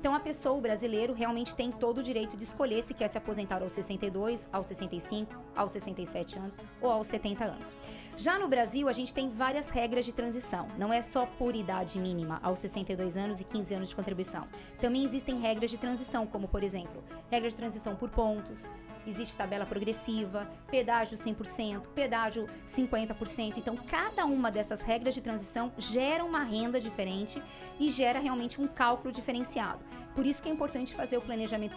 Então, a pessoa, o brasileiro, realmente tem todo o direito de escolher se quer se aposentar aos 62, aos 65, aos 67 anos ou aos 70 anos. Já no Brasil, a gente tem várias regras de transição. Não é só por idade mínima, aos 62 anos e 15 anos de contribuição. Também existem regras de transição, como, por exemplo, regra de transição por pontos, existe tabela progressiva, pedágio 100%, pedágio 50%. Então, cada uma dessas regras de transição gera uma renda diferente e gera realmente um cálculo diferenciado. Por isso que é importante fazer o planejamento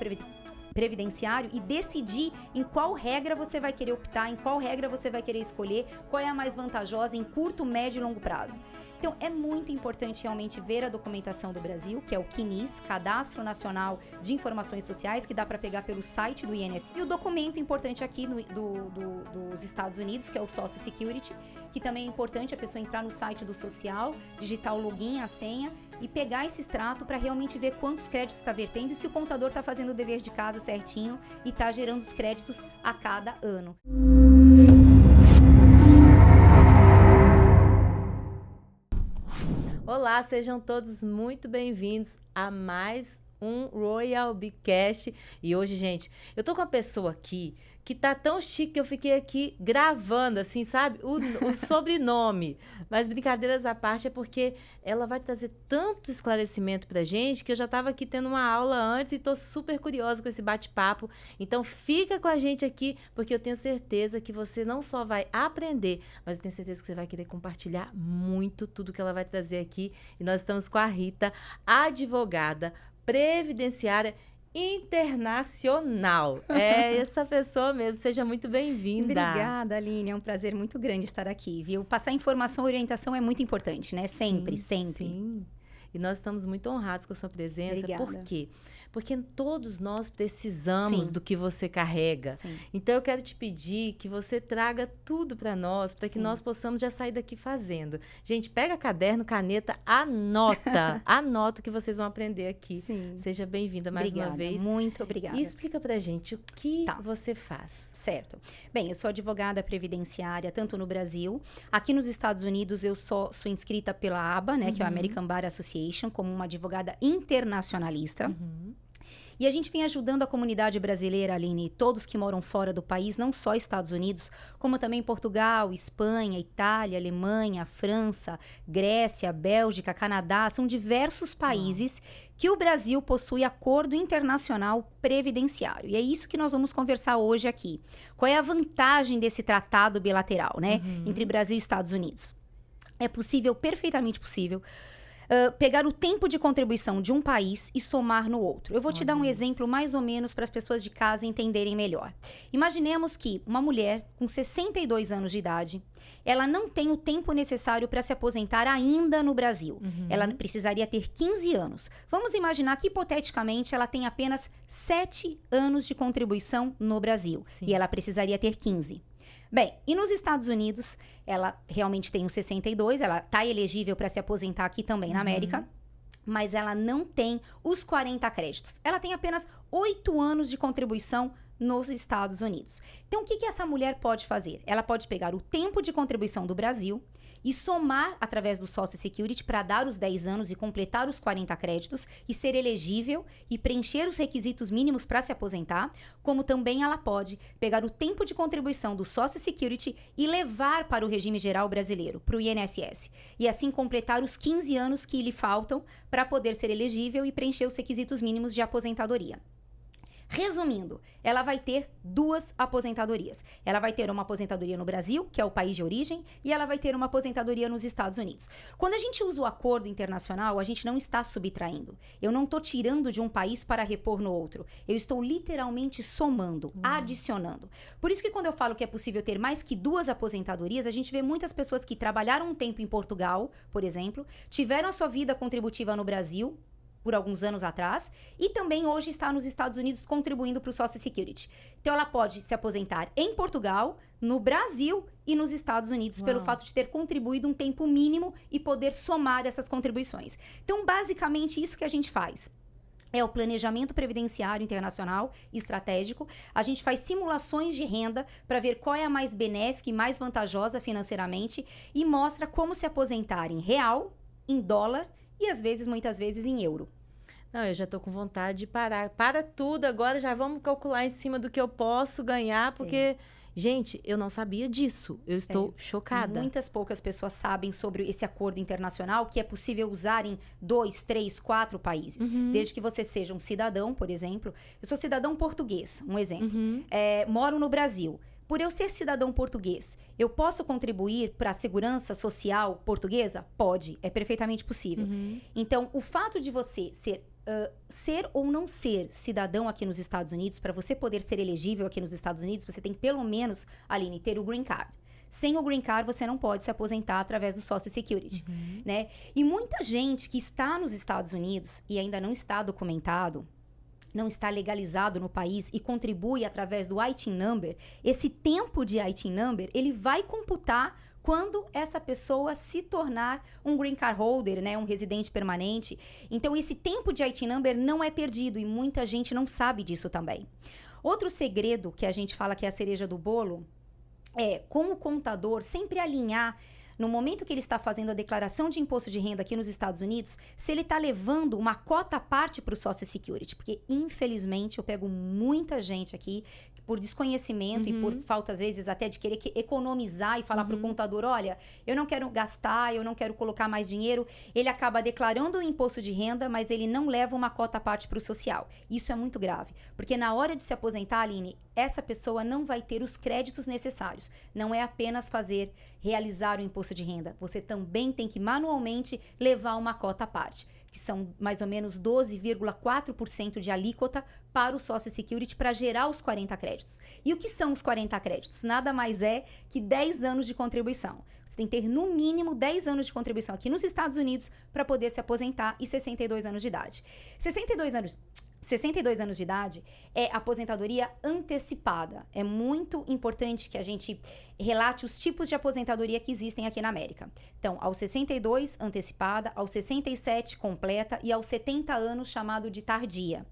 previdenciário e decidir em qual regra você vai querer optar, em qual regra você vai querer escolher, qual é a mais vantajosa em curto, médio e longo prazo. Então, é muito importante realmente ver a documentação do Brasil, que é o CNIS, Cadastro Nacional de Informações Sociais, que dá para pegar pelo site do INSS. E o documento importante aqui dos Estados Unidos, que é o Social Security, que também é importante a pessoa entrar no site do social, digitar o login, a senha e pegar esse extrato para realmente ver quantos créditos está vertendo e se o contador está fazendo o dever de casa certinho e está gerando os créditos a cada ano. Olá, sejam todos muito bem-vindos a mais um Royal Bcast. E hoje, gente, eu tô com uma pessoa aqui que tá tão chique que eu fiquei aqui gravando, assim, sabe? O sobrenome. Mas brincadeiras à parte é porque ela vai trazer tanto esclarecimento pra gente que eu já tava aqui tendo uma aula antes e tô super curiosa com esse bate-papo. Então, fica com a gente aqui, porque eu tenho certeza que você não só vai aprender, mas eu tenho certeza que você vai querer compartilhar muito tudo que ela vai trazer aqui. E nós estamos com a Rita, advogada previdenciária internacional. É essa pessoa mesmo. Seja muito bem-vinda. Obrigada, Aline. É um prazer muito grande estar aqui, viu? Passar informação e orientação é muito importante, né? Sempre, sempre. Sim. E nós estamos muito honrados com a sua presença. Obrigada. Por quê? Porque todos nós precisamos do que você carrega. Sim. Então, eu quero te pedir que você traga tudo para nós, para que nós possamos já sair daqui fazendo. Gente, pega caderno, caneta, anota. Anota o que vocês vão aprender aqui. Sim. Seja bem-vinda mais uma vez. Muito obrigada. E explica pra gente o que você faz. Certo. Bem, eu sou advogada previdenciária, tanto no Brasil. Aqui nos Estados Unidos, eu sou inscrita pela ABA, né, que é o American Bar Association, como uma advogada internacionalista. E a gente vem ajudando a comunidade brasileira, Aline, todos que moram fora do país, não só Estados Unidos, como também Portugal, Espanha, Itália, Alemanha, França, Grécia, Bélgica, Canadá. São diversos países que o Brasil possui acordo internacional previdenciário. E é isso que nós vamos conversar hoje aqui. Qual é a vantagem desse tratado bilateral, né, entre Brasil e Estados Unidos? É possível, perfeitamente possível, pegar o tempo de contribuição de um país e somar no outro. Eu vou te dar um exemplo mais ou menos para as pessoas de casa entenderem melhor. Imaginemos que uma mulher com 62 anos de idade, ela não tem o tempo necessário para se aposentar ainda no Brasil. Ela precisaria ter 15 anos. Vamos imaginar que, hipoteticamente, ela tem apenas 7 anos de contribuição no Brasil. Sim. E ela precisaria ter 15. Bem, e nos Estados Unidos, ela realmente tem os 62, ela está elegível para se aposentar aqui também na América, mas ela não tem os 40 créditos. Ela tem apenas 8 anos de contribuição nos Estados Unidos. Então, o que essa mulher pode fazer? Ela pode pegar o tempo de contribuição do Brasil e somar através do Social Security para dar os 10 anos e completar os 40 créditos e ser elegível e preencher os requisitos mínimos para se aposentar, como também ela pode pegar o tempo de contribuição do Social Security e levar para o regime geral brasileiro, para o INSS, e assim completar os 15 anos que lhe faltam para poder ser elegível e preencher os requisitos mínimos de aposentadoria. Resumindo, ela vai ter 2 aposentadorias. Ela vai ter uma aposentadoria no Brasil, que é o país de origem, e ela vai ter uma aposentadoria nos Estados Unidos. Quando a gente usa o acordo internacional, a gente não está subtraindo. Eu não estou tirando de um país para repor no outro. Eu estou literalmente somando, adicionando. Por isso que quando eu falo que é possível ter mais que 2 aposentadorias, a gente vê muitas pessoas que trabalharam um tempo em Portugal, por exemplo, tiveram a sua vida contributiva no Brasil, por alguns anos atrás, e também hoje está nos Estados Unidos contribuindo para o Social Security. Então, ela pode se aposentar em Portugal, no Brasil e nos Estados Unidos, pelo fato de ter contribuído um tempo mínimo e poder somar essas contribuições. Então, basicamente, isso que a gente faz. É o planejamento previdenciário internacional estratégico. A gente faz simulações de renda para ver qual é a mais benéfica e mais vantajosa financeiramente e mostra como se aposentar em real, em dólar e, às vezes, muitas vezes, em euro. Não, eu já tô com vontade de parar. Para tudo agora, já vamos calcular em cima do que eu posso ganhar, porque, gente, eu não sabia disso. Eu estou chocada. Muitas poucas pessoas sabem sobre esse acordo internacional que é possível usar em 2, 3, 4 países. Desde que você seja um cidadão, por exemplo. Eu sou cidadão português, um exemplo. Moro no Brasil. Por eu ser cidadão português, eu posso contribuir para a segurança social portuguesa? Pode, é perfeitamente possível. Então, o fato de você ser ou não ser cidadão aqui nos Estados Unidos, para você poder ser elegível aqui nos Estados Unidos, você tem que pelo menos, Aline, ter o green card. Sem o green card, você não pode se aposentar através do Social Security, né? E muita gente que está nos Estados Unidos e ainda não está documentado, não está legalizado no país e contribui através do ITIN number, esse tempo de ITIN number, ele vai computar quando essa pessoa se tornar um green card holder, né, um residente permanente. Então, esse tempo de ITIN number não é perdido e muita gente não sabe disso também. Outro segredo que a gente fala que é a cereja do bolo é, como o contador, sempre alinhar no momento que ele está fazendo a declaração de imposto de renda aqui nos Estados Unidos, se ele está levando uma cota à parte para o Social Security. Porque, infelizmente, eu pego muita gente aqui por desconhecimento e por falta, às vezes, até de querer economizar e falar para o contador, olha, eu não quero gastar, eu não quero colocar mais dinheiro. Ele acaba declarando o imposto de renda, mas ele não leva uma cota à parte para o social. Isso é muito grave. Porque na hora de se aposentar, Aline, essa pessoa não vai ter os créditos necessários. Não é apenas realizar o imposto de renda. Você também tem que manualmente levar uma cota à parte, que são mais ou menos 12,4% de alíquota para o Social Security para gerar os 40 créditos. E o que são os 40 créditos? Nada mais é que 10 anos de contribuição. Você tem que ter no mínimo 10 anos de contribuição aqui nos Estados Unidos para poder se aposentar e 62 anos de idade. 62 anos de idade é aposentadoria antecipada. É muito importante que a gente relate os tipos de aposentadoria que existem aqui na América. Então, aos 62, antecipada, aos 67, completa e aos 70 anos, chamado de tardia.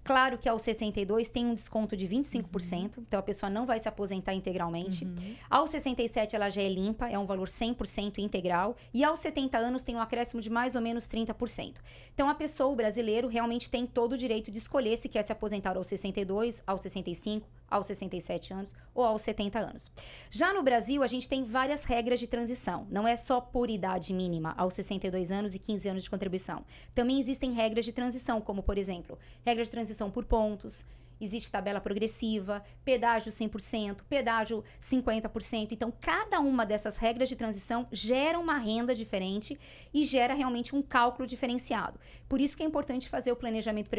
Claro que aos 62 tem um desconto de 25%, então a pessoa não vai se aposentar integralmente. Aos 67 ela já é limpa, é um valor 100% integral. E aos 70 anos tem um acréscimo de mais ou menos 30%. Então a pessoa, o brasileiro, realmente tem todo o direito de escolher se quer se aposentar aos 62, aos 65, aos 67 anos ou aos 70 anos. Já no Brasil, a gente tem várias regras de transição. Não é só por idade mínima, aos 62 anos e 15 anos de contribuição. Também existem regras de transição, como, por exemplo, regra de transição por pontos, existe tabela progressiva, pedágio 100%, pedágio 50%. Então, cada uma dessas regras de transição gera uma renda diferente e gera realmente um cálculo diferenciado. Por isso que é importante fazer o planejamento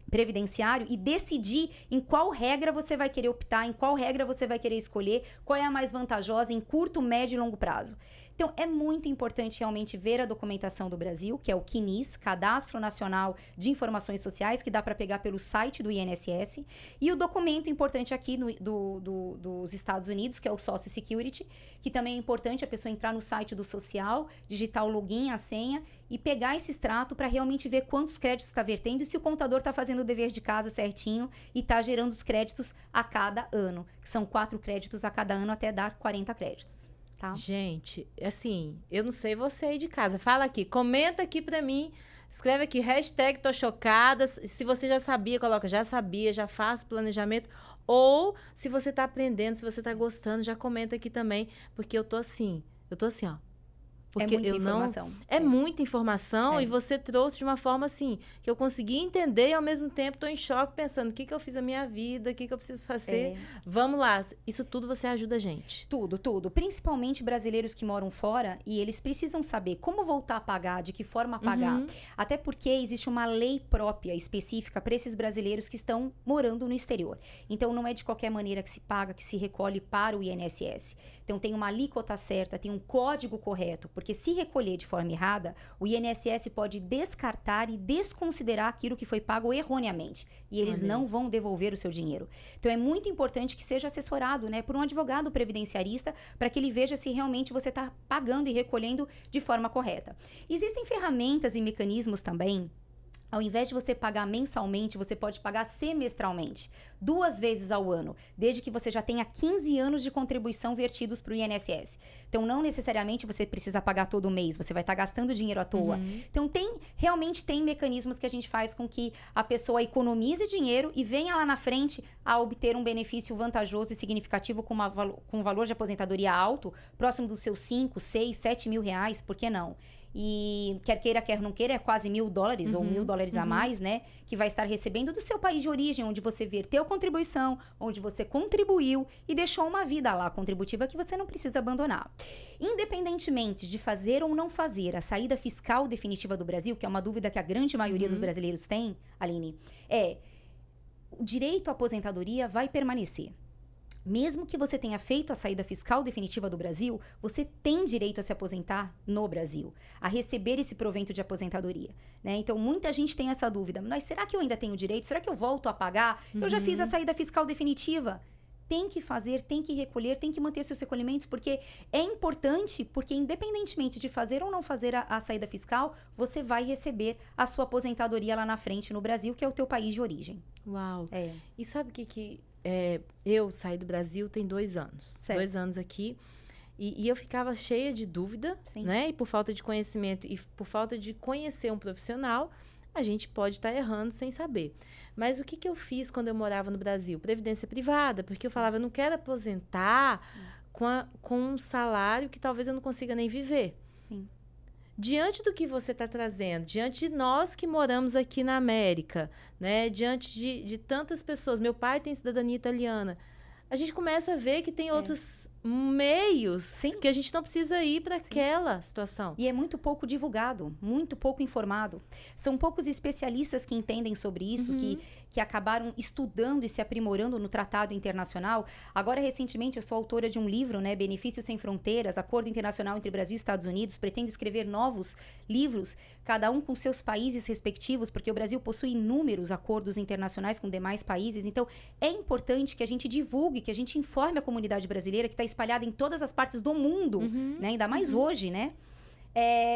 previdenciário e decidir em qual regra você vai querer optar, em qual regra você vai querer escolher, qual é a mais vantajosa em curto, médio e longo prazo. Então, é muito importante realmente ver a documentação do Brasil, que é o CNIS, Cadastro Nacional de Informações Sociais, que dá para pegar pelo site do INSS, e o documento importante aqui dos Estados Unidos, que é o Social Security, que também é importante a pessoa entrar no site do social, digitar o login, a senha, e pegar esse extrato para realmente ver quantos créditos está vertendo e se o contador está fazendo o dever de casa certinho e está gerando os créditos a cada ano, que são 4 créditos a cada ano até dar 40 créditos. Tá? Gente, assim, eu não sei você aí de casa. Fala aqui, comenta aqui pra mim, escreve aqui, hashtag tô chocada. Se você já sabia, coloca já sabia, já faço planejamento. Ou se você tá aprendendo, se você tá gostando, já comenta aqui também. Porque eu tô assim, ó. Porque é muita informação. É muita informação e você trouxe de uma forma assim, que eu consegui entender e ao mesmo tempo estou em choque pensando, o que eu fiz na minha vida, o que eu preciso fazer. Vamos lá, isso tudo você ajuda a gente. Tudo. Principalmente brasileiros que moram fora e eles precisam saber como voltar a pagar, de que forma pagar. Até porque existe uma lei própria, específica para esses brasileiros que estão morando no exterior. Então não é de qualquer maneira que se paga, que se recolhe para o INSS. Então tem uma alíquota certa, tem um código correto, porque se recolher de forma errada, o INSS pode descartar e desconsiderar aquilo que foi pago erroneamente. E eles não vão devolver o seu dinheiro. Então é muito importante que seja assessorado, né, por um advogado previdenciarista para que ele veja se realmente você está pagando e recolhendo de forma correta. Existem ferramentas e mecanismos também Ao invés de você pagar mensalmente, você pode pagar semestralmente, 2 vezes ao ano, desde que você já tenha 15 anos de contribuição vertidos para o INSS. Então, não necessariamente você precisa pagar todo mês, você vai estar gastando dinheiro à toa. Então, realmente tem mecanismos que a gente faz com que a pessoa economize dinheiro e venha lá na frente a obter um benefício vantajoso e significativo com um valor de aposentadoria alto, próximo dos seus 5, 6, 7 mil reais, por que não? E quer queira, quer não queira, é quase $1.000 ou $1.000 a mais, né? Que vai estar recebendo do seu país de origem, onde você verteu contribuição, onde você contribuiu e deixou uma vida lá contributiva que você não precisa abandonar. Independentemente de fazer ou não fazer a saída fiscal definitiva do Brasil, que é uma dúvida que a grande maioria dos brasileiros tem, Aline, o direito à aposentadoria vai permanecer. Mesmo que você tenha feito a saída fiscal definitiva do Brasil, você tem direito a se aposentar no Brasil, a receber esse provento de aposentadoria, né? Então, muita gente tem essa dúvida. Mas será que eu ainda tenho direito? Será que eu volto a pagar? Eu já fiz a saída fiscal definitiva. Tem que fazer, tem que recolher, tem que manter seus recolhimentos, porque é importante, porque independentemente de fazer ou não fazer a saída fiscal, você vai receber a sua aposentadoria lá na frente no Brasil, que é o teu país de origem. Uau! E sabe o que eu saí do Brasil tem 2 anos. Certo. 2 anos aqui. E eu ficava cheia de dúvida, né? E por falta de conhecimento e por falta de conhecer um profissional, a gente pode estar errando sem saber. Mas o que eu fiz quando eu morava no Brasil? Previdência privada, porque eu falava, eu não quero aposentar com um salário que talvez eu não consiga nem viver. Sim. Diante do que você está trazendo, diante de nós que moramos aqui na América, né? Diante de tantas pessoas, meu pai tem cidadania italiana, a gente começa a ver que tem outros meios que a gente não precisa ir para aquela situação. E é muito pouco divulgado, muito pouco informado. São poucos especialistas que entendem sobre isso, que acabaram estudando e se aprimorando no tratado internacional. Agora, recentemente, eu sou autora de um livro, né, Benefícios Sem Fronteiras, Acordo Internacional entre Brasil e Estados Unidos. Pretendo escrever novos livros, cada um com seus países respectivos, porque o Brasil possui inúmeros acordos internacionais com demais países. Então, é importante que a gente divulgue, que a gente informe a comunidade brasileira, que está espalhada em todas as partes do mundo, né? Ainda mais hoje, né?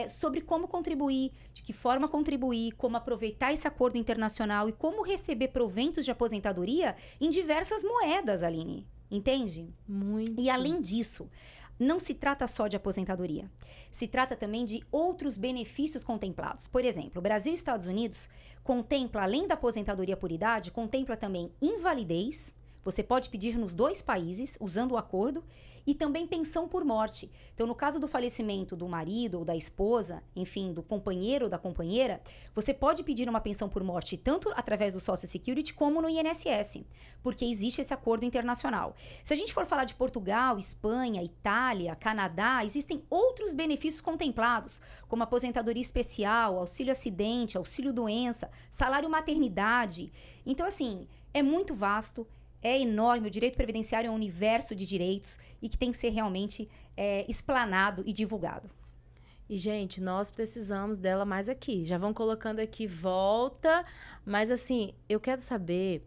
Sobre como contribuir, de que forma contribuir, como aproveitar esse acordo internacional e como receber proventos de aposentadoria em diversas moedas, Aline. Entende? Muito. E além disso, não se trata só de aposentadoria. Se trata também de outros benefícios contemplados. Por exemplo, o Brasil e Estados Unidos contempla, além da aposentadoria por idade, contempla também invalidez. Você pode pedir nos 2 países, usando o acordo, e também pensão por morte. Então, no caso do falecimento do marido ou da esposa, enfim, do companheiro ou da companheira, você pode pedir uma pensão por morte tanto através do Social Security como no INSS, porque existe esse acordo internacional. Se a gente for falar de Portugal, Espanha, Itália, Canadá, existem outros benefícios contemplados, como aposentadoria especial, auxílio acidente, auxílio doença, salário maternidade. Então, assim, é muito vasto. É enorme, o direito previdenciário é um universo de direitos e que tem que ser realmente explanado e divulgado. E, gente, nós precisamos dela mais aqui. Já vão colocando aqui, volta. Mas, assim, eu quero saber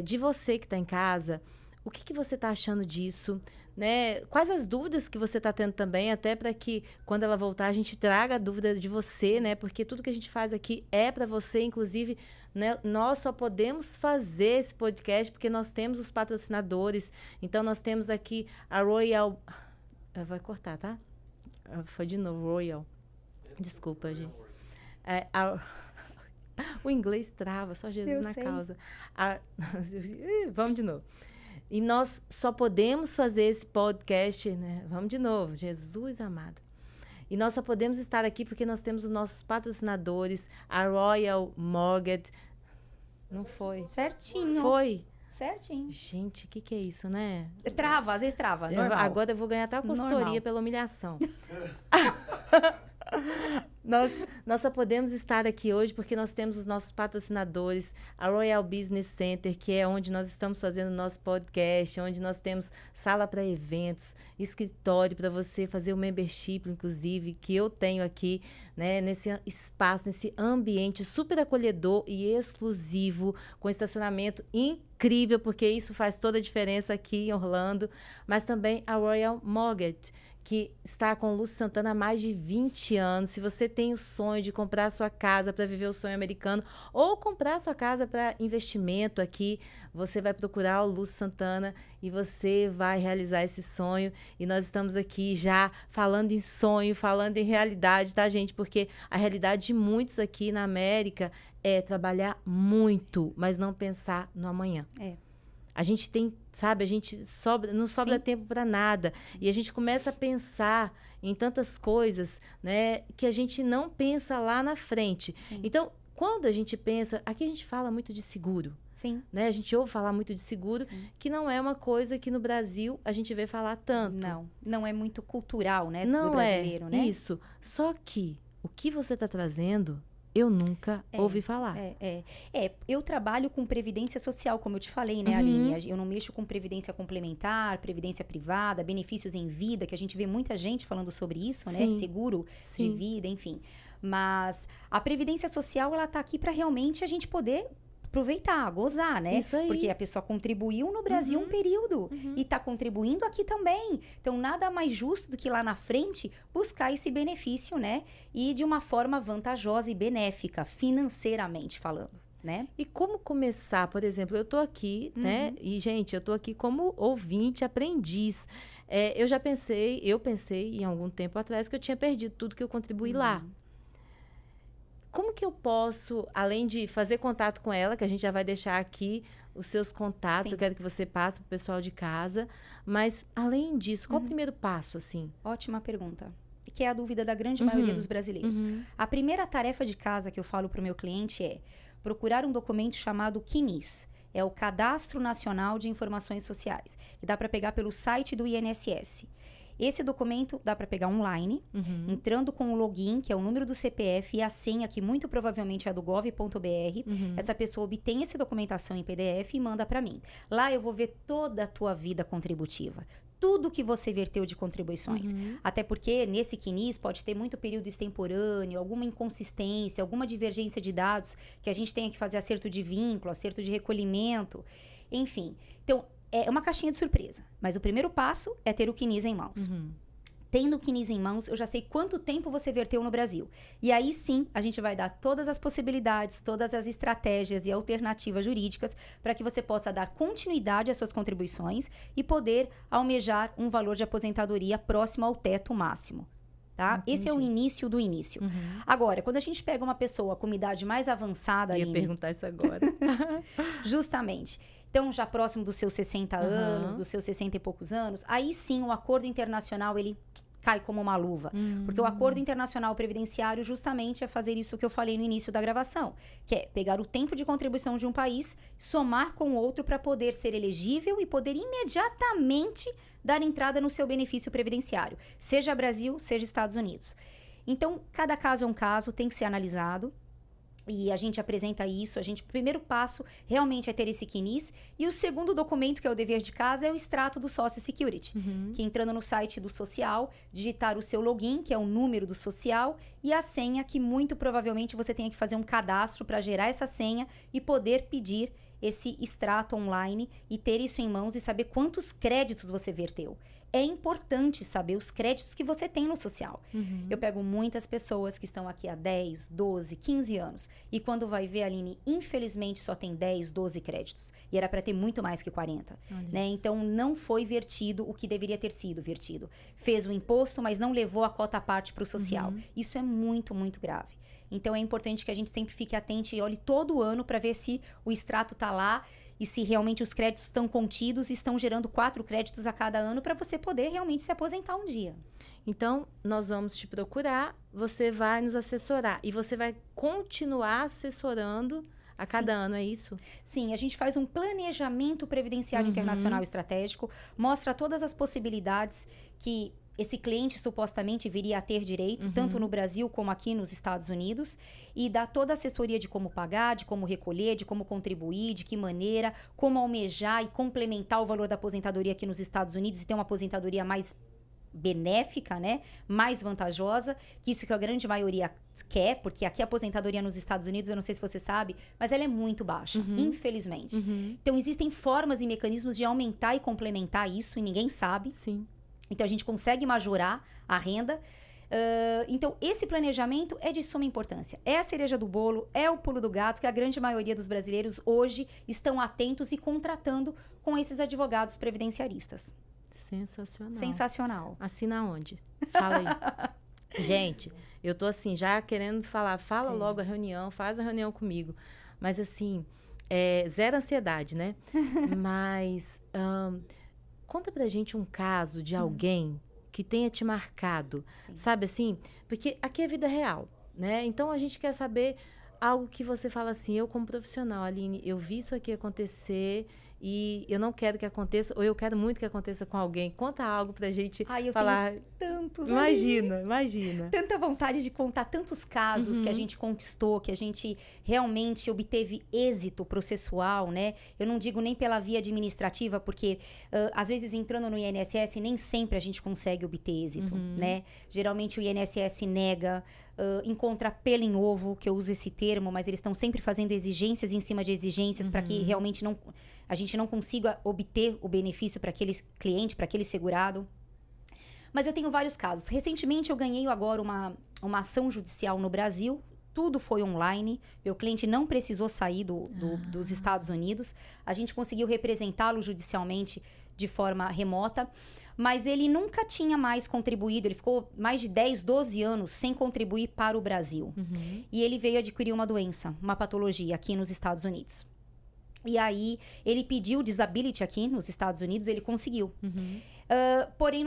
de você que está em casa, o que você está achando disso, né? Quais as dúvidas que você está tendo também, até para que, quando ela voltar, a gente traga a dúvida de você, né? Porque tudo que a gente faz aqui é para você, inclusive, né? Nós só podemos fazer esse podcast porque nós temos os patrocinadores. Então, nós temos aqui a Royal... Vai cortar, tá? Foi de novo, Royal. Desculpa, gente. O inglês trava, só Jesus na causa. Vamos de novo. E nós só podemos fazer esse podcast, né? Vamos de novo, Jesus amado. E nós só podemos estar aqui porque nós temos os nossos patrocinadores, a Royal Mortgage. Não foi? Certinho. Foi? Certinho. Gente, o que é isso, né? Trava, às vezes trava, normal. Agora eu vou ganhar até a consultoria pela humilhação. Nós só podemos estar aqui hoje porque nós temos os nossos patrocinadores, a Royal Business Center, que é onde nós estamos fazendo o nosso podcast, onde nós temos sala para eventos, escritório para você fazer o membership, inclusive, que eu tenho aqui, né, nesse espaço, nesse ambiente super acolhedor e exclusivo, com estacionamento incrível, porque isso faz toda a diferença aqui em Orlando, mas também a Royal Mortgage, que está com o Lúcio Santana há mais de 20 anos. Se você tem o sonho de comprar a sua casa para viver o sonho americano ou comprar a sua casa para investimento aqui, você vai procurar o Lúcio Santana e você vai realizar esse sonho. E nós estamos aqui já falando em sonho, falando em realidade, tá, gente? Porque a realidade de muitos aqui na América é trabalhar muito, mas não pensar no amanhã. A gente tem, sabe, a gente não sobra Sim. tempo para nada. E a gente começa a pensar em tantas coisas, né, que a gente não pensa lá na frente. Sim. Então, quando a gente pensa, aqui a gente fala muito de seguro, Sim. né? A gente ouve falar muito de seguro, que não é uma coisa que no Brasil a gente vê falar tanto. Não é muito cultural, né, Não do brasileiro, é né? isso. Só que o que você está trazendo, eu nunca ouvi falar. Eu trabalho com previdência social, como eu te falei, né, Aline? Eu não mexo com previdência complementar, previdência privada, benefícios em vida, que a gente vê muita gente falando sobre isso, né? Seguro de vida, enfim. Mas a previdência social, ela tá aqui para realmente a gente poder aproveitar, gozar, né? Isso aí. Porque a pessoa contribuiu no Brasil um período e tá contribuindo aqui também. Então, nada mais justo do que lá na frente buscar esse benefício, né? E de uma forma vantajosa e benéfica, financeiramente falando, né? E como começar? Por exemplo, eu tô aqui, né? E, gente, eu tô aqui como ouvinte, aprendiz. Eu pensei em algum tempo atrás que eu tinha perdido tudo que eu contribuí lá. Como que eu posso, além de fazer contato com ela, que a gente já vai deixar aqui os seus contatos, eu quero que você passe pro pessoal de casa, mas além disso, qual o primeiro passo, assim? Ótima pergunta. Que é a dúvida da grande maioria dos brasileiros. A primeira tarefa de casa que eu falo pro meu cliente é procurar um documento chamado CNIS. É o Cadastro Nacional de Informações Sociais. E dá para pegar pelo site do INSS. Esse documento dá para pegar online, entrando com o login, que é o número do CPF e a senha, que muito provavelmente é do gov.br. Essa pessoa obtém essa documentação em PDF e manda para mim. Lá eu vou ver toda a tua vida contributiva. Tudo que você verteu de contribuições. Até porque nesse CNIS pode ter muito período extemporâneo, alguma inconsistência, alguma divergência de dados, que a gente tenha que fazer acerto de vínculo, acerto de recolhimento, enfim. Então, é uma caixinha de surpresa. Mas o primeiro passo é ter o CNIS em mãos. Tendo o CNIS em mãos, eu já sei quanto tempo você verteu no Brasil. E aí sim, a gente vai dar todas as possibilidades, todas as estratégias e alternativas jurídicas para que você possa dar continuidade às suas contribuições e poder almejar um valor de aposentadoria próximo ao teto máximo. Tá? Esse é o início do início. Agora, quando a gente pega uma pessoa com uma idade mais avançada... Eu ia perguntar isso agora. Justamente. Então, já próximo dos seus 60 anos, dos seus 60 e poucos anos, aí sim o acordo internacional, ele cai como uma luva. Porque o acordo internacional previdenciário justamente é fazer isso que eu falei no início da gravação, que é pegar o tempo de contribuição de um país, somar com o outro para poder ser elegível e poder imediatamente dar entrada no seu benefício previdenciário, seja Brasil, seja Estados Unidos. Então, cada caso é um caso, tem que ser analisado. E a gente apresenta isso, o primeiro passo realmente é ter esse CNIS. E o segundo documento, que é o dever de casa, é o extrato do Social Security. Que entrando no site do social, digitar o seu login, que é o número do social, e a senha, que muito provavelmente você tenha que fazer um cadastro para gerar essa senha e poder pedir esse extrato online e ter isso em mãos e saber quantos créditos você verteu. É importante saber os créditos que você tem no social. Eu pego muitas pessoas que estão aqui há 10, 12, 15 anos. E quando vai ver, Aline, infelizmente só tem 10, 12 créditos. E era para ter muito mais que 40. Né? Então, não foi vertido o que deveria ter sido vertido. Fez o imposto, mas não levou a cota à parte para o social. Isso é muito, muito grave. Então, é importante que a gente sempre fique atento e olhe todo ano para ver se o extrato está lá e se realmente os créditos estão contidos e estão gerando 4 créditos a cada ano para você poder realmente se aposentar um dia. Então, nós vamos te procurar, você vai nos assessorar e você vai continuar assessorando a cada ano, é isso? Sim, a gente faz um planejamento previdenciário internacional estratégico, mostra todas as possibilidades que esse cliente supostamente viria a ter direito, tanto no Brasil como aqui nos Estados Unidos, e dá toda a assessoria de como pagar, de como recolher, de como contribuir, de que maneira, como almejar e complementar o valor da aposentadoria aqui nos Estados Unidos e ter uma aposentadoria mais benéfica, né? Mais vantajosa, que isso que a grande maioria quer, porque aqui a aposentadoria nos Estados Unidos, eu não sei se você sabe, mas ela é muito baixa, infelizmente. Então, existem formas e mecanismos de aumentar e complementar isso e ninguém sabe. Sim. Então, a gente consegue majorar a renda. Então, esse planejamento é de suma importância. É a cereja do bolo, é o pulo do gato, que a grande maioria dos brasileiros hoje estão atentos e contratando com esses advogados previdenciaristas. Sensacional. Sensacional. Assina onde? Fala aí. Gente, eu tô assim, já querendo falar, fala logo a reunião, faz a reunião comigo. Mas assim, zero ansiedade, né? Mas conta pra gente um caso de alguém que tenha te marcado, sabe assim? Porque aqui é vida real, né? Então, a gente quer saber algo que você fala assim, eu como profissional, Aline, eu vi isso aqui acontecer e eu não quero que aconteça, ou eu quero muito que aconteça com alguém. Conta algo pra gente falar. Tenho tantos. Imagina. Tanta vontade de contar tantos casos que a gente conquistou, que a gente realmente obteve êxito processual, né? Eu não digo nem pela via administrativa, porque às vezes entrando no INSS nem sempre a gente consegue obter êxito, né? Geralmente o INSS nega, encontra pelo em ovo, que eu uso esse termo, mas eles estão sempre fazendo exigências em cima de exigências para que realmente a gente não consiga obter o benefício para aquele cliente, para aquele segurado. Mas eu tenho vários casos. Recentemente eu ganhei agora uma ação judicial no Brasil. Tudo foi online. Meu cliente não precisou sair dos Estados Unidos. A gente conseguiu representá-lo judicialmente de forma remota. Mas ele nunca tinha mais contribuído. Ele ficou mais de 10, 12 anos sem contribuir para o Brasil. E ele veio adquirir uma doença, uma patologia aqui nos Estados Unidos. E aí, ele pediu disability aqui nos Estados Unidos, ele conseguiu. Porém,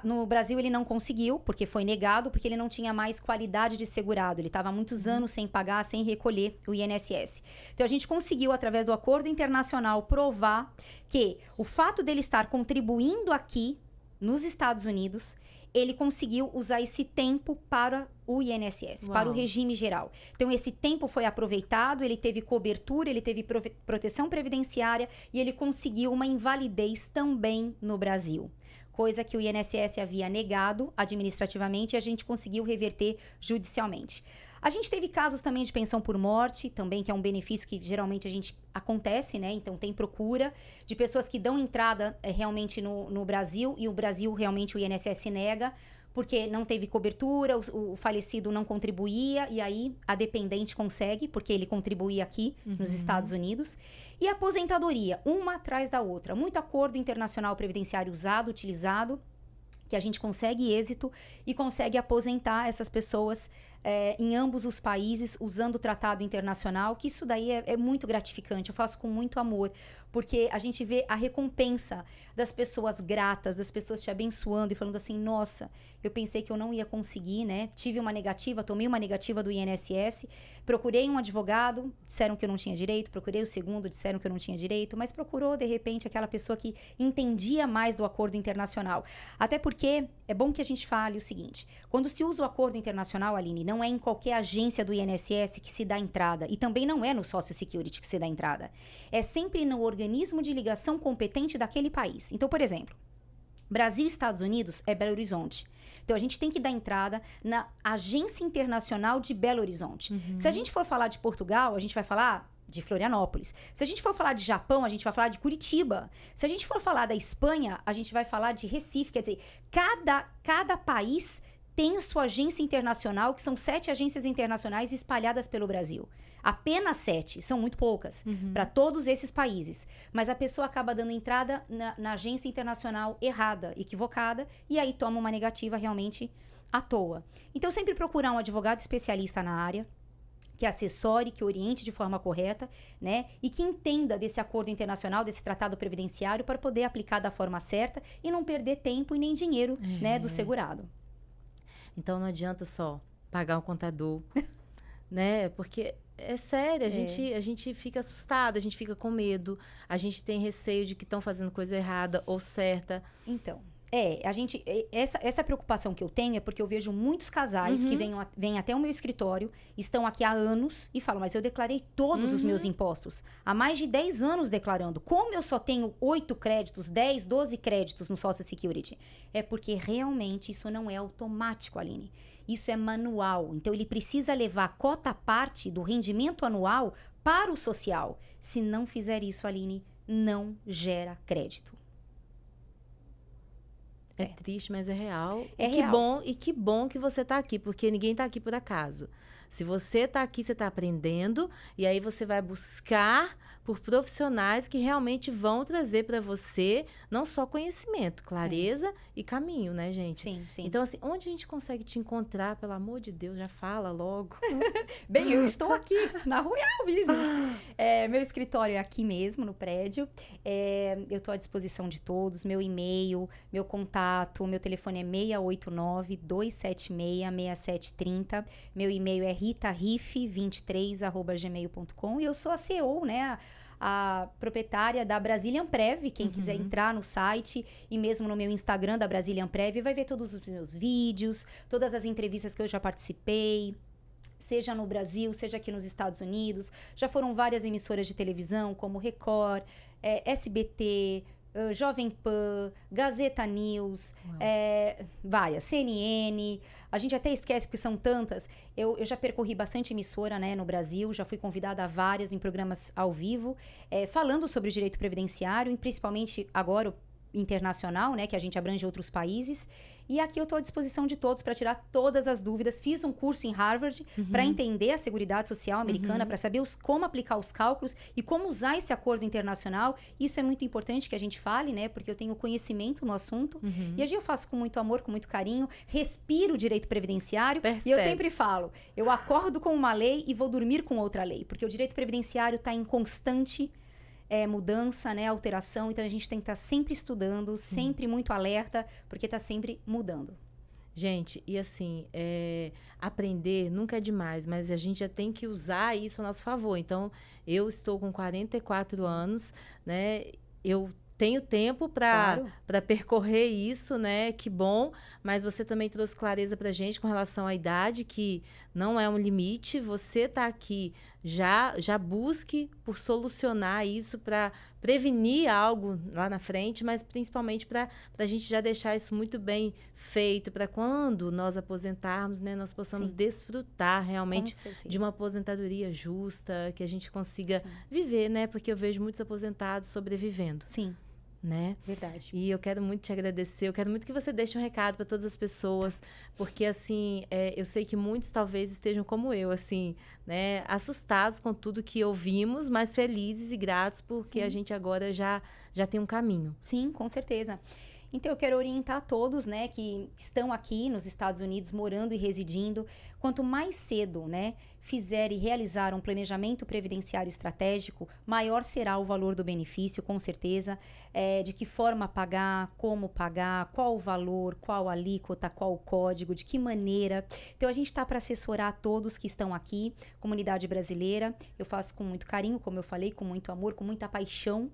no Brasil ele não conseguiu, porque foi negado, porque ele não tinha mais qualidade de segurado. Ele estava há muitos anos sem pagar, sem recolher o INSS. Então, a gente conseguiu, através do acordo internacional, provar que o fato dele estar contribuindo aqui, nos Estados Unidos, ele conseguiu usar esse tempo para o INSS, para o regime geral. Então, esse tempo foi aproveitado, ele teve cobertura, ele teve proteção previdenciária e ele conseguiu uma invalidez também no Brasil. Coisa que o INSS havia negado administrativamente e a gente conseguiu reverter judicialmente. A gente teve casos também de pensão por morte, também, que é um benefício que geralmente a gente acontece, né? Então, tem procura de pessoas que dão entrada realmente no Brasil e o Brasil realmente o INSS nega, porque não teve cobertura, o falecido não contribuía e aí a dependente consegue, porque ele contribuía aqui nos Estados Unidos. E a aposentadoria, uma atrás da outra. Muito acordo internacional previdenciário usado, utilizado, que a gente consegue êxito e consegue aposentar essas pessoas em ambos os países, usando o tratado internacional, que isso daí é muito gratificante, eu faço com muito amor, porque a gente vê a recompensa das pessoas gratas, das pessoas te abençoando e falando assim, nossa, eu pensei que eu não ia conseguir, né? Tive uma negativa, tomei uma negativa do INSS, procurei um advogado, disseram que eu não tinha direito, procurei o segundo, disseram que eu não tinha direito, mas procurou, de repente, aquela pessoa que entendia mais do acordo internacional. Até porque é bom que a gente fale o seguinte, quando se usa o acordo internacional, Aline, não é em qualquer agência do INSS que se dá entrada, e também não é no Social Security que se dá entrada. É sempre no organismo de ligação competente daquele país. Então, por exemplo, Brasil e Estados Unidos é Belo Horizonte. Então, a gente tem que dar entrada na Agência Internacional de Belo Horizonte. Se a gente for falar de Portugal, a gente vai falar de Florianópolis. Se a gente for falar de Japão, a gente vai falar de Curitiba. Se a gente for falar da Espanha, a gente vai falar de Recife. Quer dizer, cada país tem sua agência internacional, que são 7 agências internacionais espalhadas pelo Brasil. Apenas 7, são muito poucas, para todos esses países. Mas a pessoa acaba dando entrada na agência internacional errada, equivocada, e aí toma uma negativa realmente à toa. Então, sempre procurar um advogado especialista na área, que assessore, que oriente de forma correta, né? E que entenda desse acordo internacional, desse tratado previdenciário, para poder aplicar da forma certa e não perder tempo e nem dinheiro, né, do segurado. Então, não adianta só pagar um contador, né? Porque é sério, a gente fica assustado, a gente fica com medo, a gente tem receio de que estão fazendo coisa errada ou certa. Então, essa preocupação que eu tenho é porque eu vejo muitos casais que vêm até o meu escritório, estão aqui há anos e falam, mas eu declarei todos os meus impostos. Há mais de 10 anos declarando. Como eu só tenho 8 créditos, 10, 12 créditos no Social Security? É porque realmente isso não é automático, Aline. Isso é manual. Então, ele precisa levar a cota parte do rendimento anual para o social. Se não fizer isso, Aline, não gera crédito. É triste, mas é real. É e que real. bom, e que bom que você está aqui, porque ninguém está aqui por acaso. Se você está aqui, você está aprendendo, e aí você vai buscar por profissionais que realmente vão trazer para você não só conhecimento, clareza e caminho, né, gente? Sim, sim. Então, assim, onde a gente consegue te encontrar, pelo amor de Deus, já fala logo. Bem, eu estou aqui na Royal Business. Meu escritório é aqui mesmo, no prédio. Eu estou à disposição de todos. Meu e-mail, meu contato, meu telefone é 689-276-6730. Meu e-mail é ritarif23@gmail.com. E eu sou a CEO, né? A proprietária da Brazilian Prev. Quem quiser entrar no site e mesmo no meu Instagram da Brazilian Prev vai ver todos os meus vídeos, todas as entrevistas que eu já participei. Seja no Brasil, seja aqui nos Estados Unidos. Já foram várias emissoras de televisão, como Record, SBT, Jovem Pan, Gazeta News, várias, CNN. A gente até esquece, porque são tantas. Eu já percorri bastante emissora, né, no Brasil. Já fui convidada a várias em programas ao vivo, falando sobre o direito previdenciário, e principalmente agora o internacional, né, que a gente abrange outros países. E aqui eu estou à disposição de todos para tirar todas as dúvidas. Fiz um curso em Harvard para entender a Seguridade Social americana, para saber como aplicar os cálculos e como usar esse acordo internacional. Isso é muito importante que a gente fale, né? Porque eu tenho conhecimento no assunto. E hoje eu faço com muito amor, com muito carinho. Respiro o direito previdenciário. Percebe-se. E eu sempre falo, eu acordo com uma lei e vou dormir com outra lei. Porque o direito previdenciário está em constante mudança, né, alteração. Então, a gente tem que estar sempre estudando, sempre muito alerta, porque está sempre mudando. Gente, e assim, aprender nunca é demais, mas a gente já tem que usar isso a nosso favor. Então, eu estou com 44 anos, né? Eu tenho tempo para percorrer isso, né? Que bom. Mas você também trouxe clareza para a gente com relação à idade, que não é um limite. Você está aqui, já busque por solucionar isso para prevenir algo lá na frente, mas principalmente para a gente já deixar isso muito bem feito, para quando nós aposentarmos, né, nós possamos desfrutar realmente de uma aposentadoria justa, que a gente consiga viver, né? Porque eu vejo muitos aposentados sobrevivendo. Sim. Né? Verdade. E eu quero muito te agradecer, eu quero muito que você deixe um recado para todas as pessoas, porque assim, eu sei que muitos talvez estejam como eu, assim, né, assustados com tudo que ouvimos, mas felizes e gratos porque a gente agora já tem um caminho. Sim, com certeza. Então, eu quero orientar todos, né, que estão aqui nos Estados Unidos, morando e residindo. Quanto mais cedo, né, fizer e realizar um planejamento previdenciário estratégico, maior será o valor do benefício, com certeza. De que forma pagar, como pagar, qual o valor, qual a alíquota, qual o código, de que maneira. Então, a gente está para assessorar todos que estão aqui, comunidade brasileira. Eu faço com muito carinho, como eu falei, com muito amor, com muita paixão.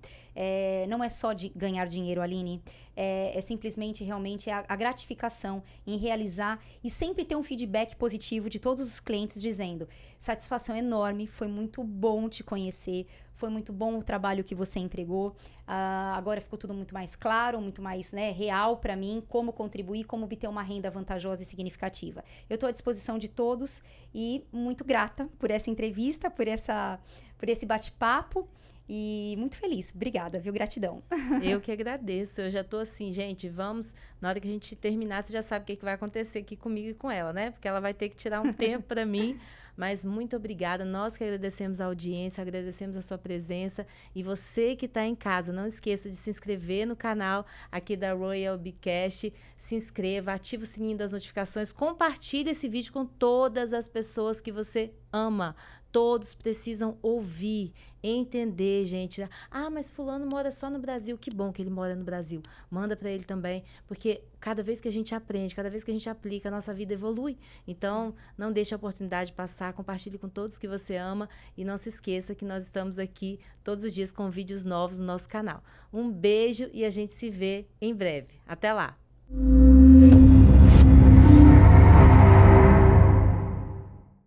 Não é só de ganhar dinheiro, Aline. É simplesmente, realmente, a gratificação em realizar e sempre ter um feedback positivo de todos os clientes dizendo: satisfação enorme, foi muito bom te conhecer, foi muito bom o trabalho que você entregou, agora ficou tudo muito mais claro, muito mais, né, real para mim, como contribuir, como obter uma renda vantajosa e significativa. Eu estou à disposição de todos e muito grata por essa entrevista, por esse bate-papo. E muito feliz. Obrigada, viu? Gratidão. Eu que agradeço. Eu já tô assim, gente, vamos... Na hora que a gente terminar, você já sabe o que vai acontecer aqui comigo e com ela, né? Porque ela vai ter que tirar um tempo para mim. Mas muito obrigada. Nós que agradecemos a audiência, agradecemos a sua presença. E você que está em casa, não esqueça de se inscrever no canal aqui da Royal Bcast. Se inscreva, ative o sininho das notificações, compartilhe esse vídeo com todas as pessoas que você ama. Todos precisam ouvir, entender, gente. Ah, mas fulano mora só no Brasil. Que bom que ele mora no Brasil. Manda para ele também, porque cada vez que a gente aprende, cada vez que a gente aplica, a nossa vida evolui. Então, não deixe a oportunidade passar, compartilhe com todos que você ama e não se esqueça que nós estamos aqui todos os dias com vídeos novos no nosso canal. Um beijo e a gente se vê em breve. Até lá!